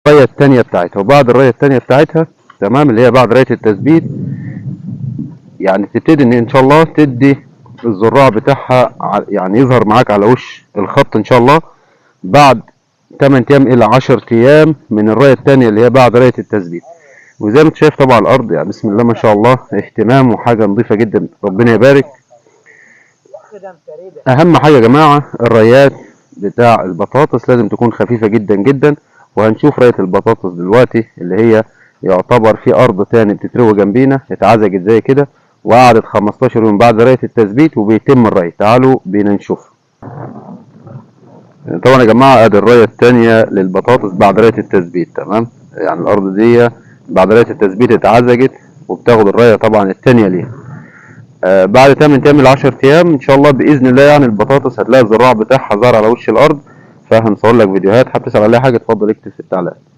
الرية التانية بتاعتها. وبعد الرية التانية بتاعتها تمام، اللي هي بعد رية التثبيت، يعني تبتدي ان شاء الله تدي الزراع بتاعها يعني يظهر معاك على وش الخط ان شاء الله بعد 8 ايام الى 10 ايام من الرية التانية اللي هي بعد رية التثبيت. وزي ما انت شايف طبعا الارض يعني بسم الله ما شاء الله اهتمام وحاجة نظيفة جدا، ربنا يبارك. اهم حاجة يا جماعة الريات بتاع البطاطس لازم تكون خفيفة جدا جدا. وهنشوف رية البطاطس دلوقتي اللي هي يعتبر في ارض تاني بتتروي جنبينا اتعزجت زي كده وقعدت 15 يوم بعد رية التثبيت وبيتم الري. تعالوا بينا نشوف. طبعا يا جماعة ادي الرية التانية للبطاطس بعد رية التثبيت. تمام، يعني الارض دي بعد رية التثبيت اتعزجت وبتاخد الرية طبعا التانية ليها. بعد 8 ايام ل 10 ايام ان شاء الله باذن الله يعني البطاطس هتلاقي الزراع بتاعها ظهر على وش الارض. فهنصور لك فيديوهات، حابب تسال على اي حاجه اتفضل اكتب في التعليقات.